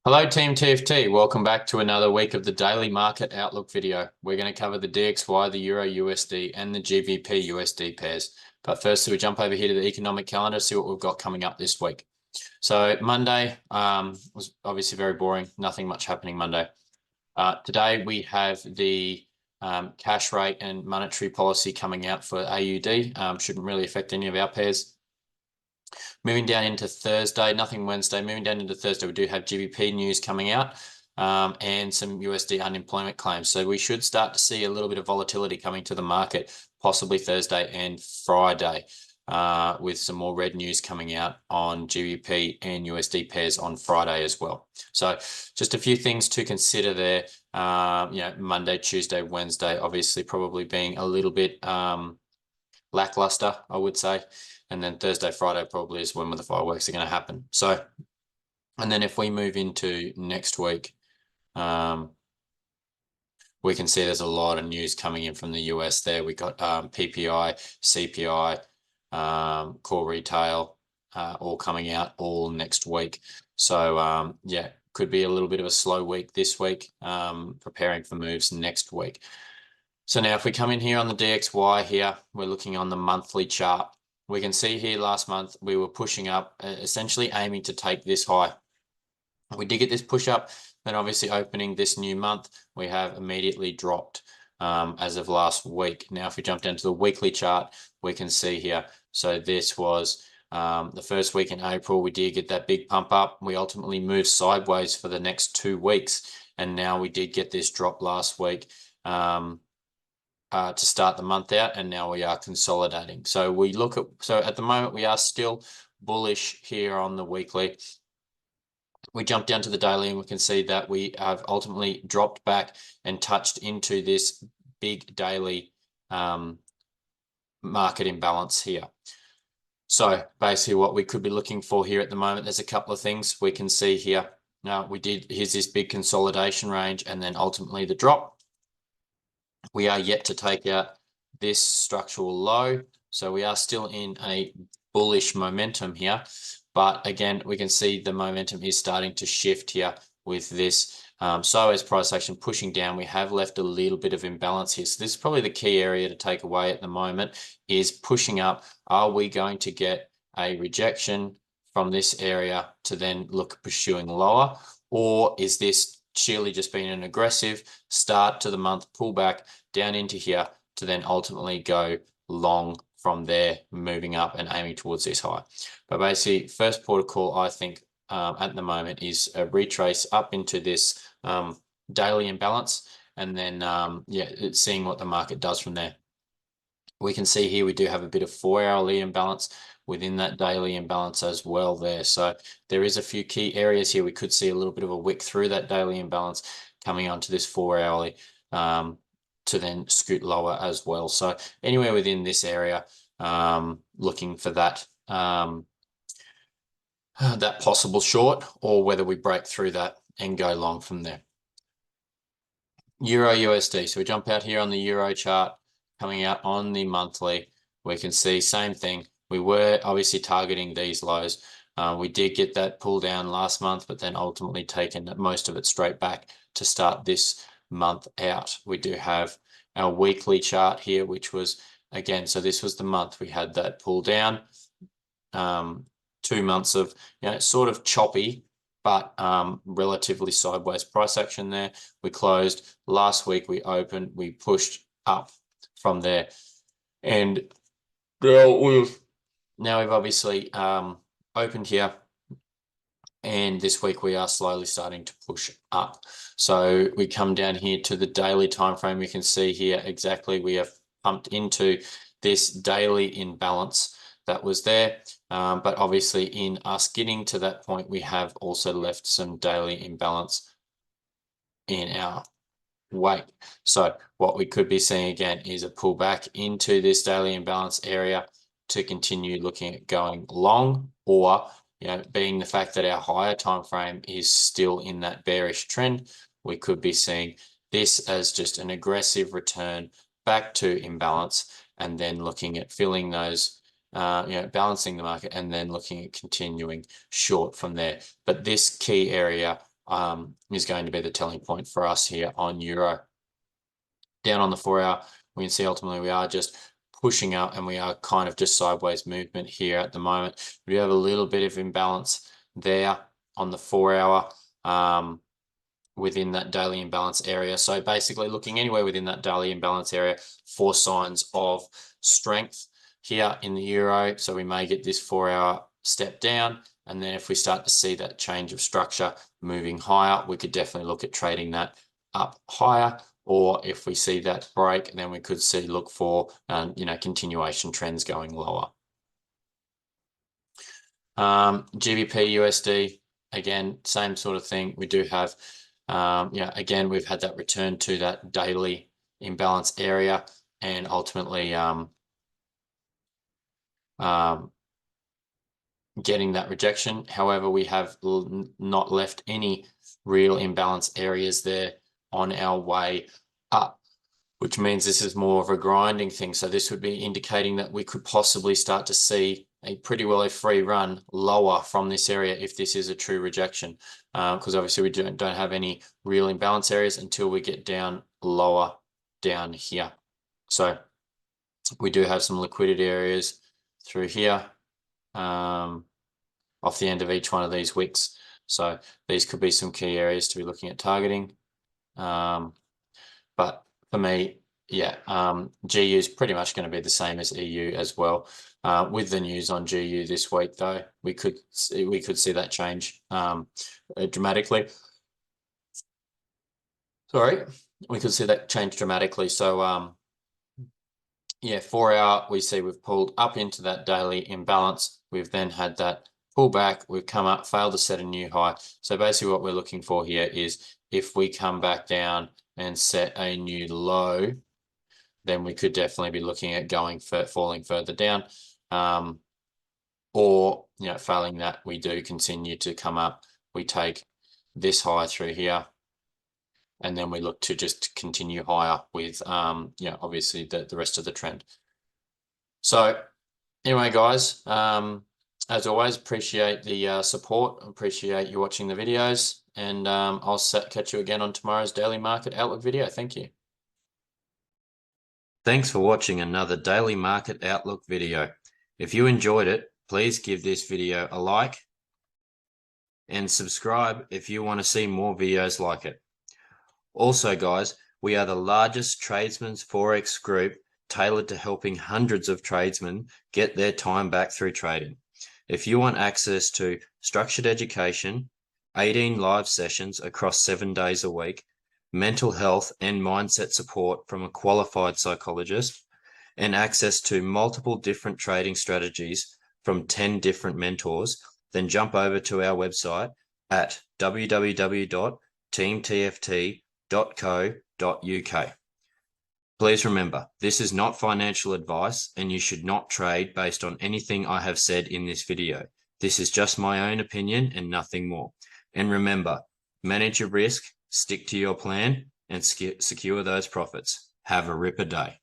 Hello, Team TFT. Welcome back to another week of the Daily Market Outlook video. We're going to cover the DXY, the Euro USD, and the GBP USD pairs. But first, we jump over here to the economic calendar, see what we've got coming up this week. So Monday was obviously very boring. Nothing much happening Monday. Today, we have the cash rate and monetary policy coming out for AUD. Shouldn't really affect any of our pairs. Moving down into Thursday, nothing Wednesday. Moving down into Thursday, we do have GBP news coming out and some USD unemployment claims. So we should start to see a little bit of volatility coming to the market, possibly Thursday and Friday, with some more red news coming out on GBP and USD pairs on Friday as well. So just a few things to consider there. Monday, Tuesday, Wednesday, obviously probably being a little bit lackluster, I would say. And then Thursday, Friday probably is when the fireworks are going to happen. So, and then if we move into next week, we can see there's a lot of news coming in from the US there. We got PPI, CPI, core retail, all coming out all next week. So, yeah, could be a little bit of a slow week this week, preparing for moves next week. So now if we come in here on the DXY here, we're looking on the monthly chart. We can see here last month we were pushing up, essentially aiming to take this high. We did get this push up, then obviously opening this new month, we have immediately dropped as of last week. Now, if we jump down to the weekly chart, we can see here. So this was the first week in April. We did get that big pump up. We ultimately moved sideways for the next 2 weeks. And now we did get this drop last week. To start the month out, and now we are consolidating. So at the moment we are still bullish here on the weekly. We jump down to the daily and we can see that we have ultimately dropped back and touched into this big daily market imbalance here. So basically what we could be looking for here at the moment, there's a couple of things we can see here. Now here's this big consolidation range and then ultimately the drop. We are yet to take out this structural low. So we are still in a bullish momentum here. But again, we can see the momentum is starting to shift here with this. So as price action pushing down, we have left a little bit of imbalance here. So this is probably the key area to take away at the moment is pushing up. Are we going to get a rejection from this area to then look pursuing lower? Or is this sheerly just been an aggressive start to the month, pullback down into here to then ultimately go long from there, moving up and aiming towards this high? But basically, first port of call, I think, at the moment is a retrace up into this daily imbalance and then, it's seeing what the market does from there. We can see here we do have a bit of 4-hourly imbalance within that daily imbalance as well there. So there is a few key areas here. We could see a little bit of a wick through that daily imbalance coming onto this 4-hourly to then scoot lower as well. So anywhere within this area, looking for that that possible short, or whether we break through that and go long from there. Euro USD. So we jump out here on the Euro chart, coming out on the monthly. We can see same thing. We were obviously targeting these lows. We did get that pull down last month, but then ultimately taken most of it straight back to start this month out. We do have our weekly chart here, which was, again, so this was the month we had that pull down. 2 months of, sort of choppy, but relatively sideways price action there. We closed last week. We opened, we pushed up from there. And now we've obviously opened here, and this week we are slowly starting to push up. So we come down here to the daily time frame. We can see here exactly we have pumped into this daily imbalance that was there. But obviously in us getting to that point, we have also left some daily imbalance in our wake. So what we could be seeing again is a pullback into this daily imbalance area to continue looking at going long, or being the fact that our higher time frame is still in that bearish trend, we could be seeing this as just an aggressive return back to imbalance, and then looking at filling those, balancing the market, and then looking at continuing short from there. But this key area is going to be the telling point for us here on euro. Down on the 4 hour, we can see ultimately we are just pushing up, and we are kind of just sideways movement here at the moment. We have a little bit of imbalance there on the 4 hour within that daily imbalance area. So basically looking anywhere within that daily imbalance area for signs of strength here in the euro. So we may get this 4 hour step down, and then if we start to see that change of structure moving higher, we could definitely look at trading that up higher. Or if we see that break, then we could look for continuation trends going lower. GBP USD, again, same sort of thing. We do have again, we've had that return to that daily imbalance area, and ultimately getting that rejection. However, we have not left any real imbalance areas there on our way up, which means this is more of a grinding thing. So this would be indicating that we could possibly start to see a pretty well a free run lower from this area if this is a true rejection, because obviously we don't have any real imbalance areas until we get down lower down here. So we do have some liquidity areas through here off the end of each one of these wicks. So these could be some key areas to be looking at targeting. But for me, yeah, GU is pretty much going to be the same as EU as well. With the news on GU this week, though, we could see that change dramatically. Sorry, we could see that change dramatically. So yeah, 4 hour, we see we've pulled up into that daily imbalance. We've then had that pull back. We've come up, failed to set a new high. So basically what we're looking for here is if we come back down and set a new low, then we could definitely be looking at falling further down. Or, failing that, we do continue to come up. We take this high through here, and then we look to just continue higher with, obviously the rest of the trend. So anyway, guys, as always, appreciate the support. Appreciate you watching the videos, and I'll catch you again on tomorrow's Daily Market Outlook video. Thank you. Thanks for watching another Daily Market Outlook video. If you enjoyed it, please give this video a like and subscribe if you want to see more videos like it. Also, guys, we are the largest Tradesmen Forex group tailored to helping hundreds of tradesmen get their time back through trading. If you want access to structured education, 18 live sessions across 7 days a week, mental health and mindset support from a qualified psychologist, and access to multiple different trading strategies from 10 different mentors, then jump over to our website at www.teamtft.co.uk. Please remember, this is not financial advice, and you should not trade based on anything I have said in this video. This is just my own opinion and nothing more. And remember, manage your risk, stick to your plan, and secure those profits. Have a ripper day.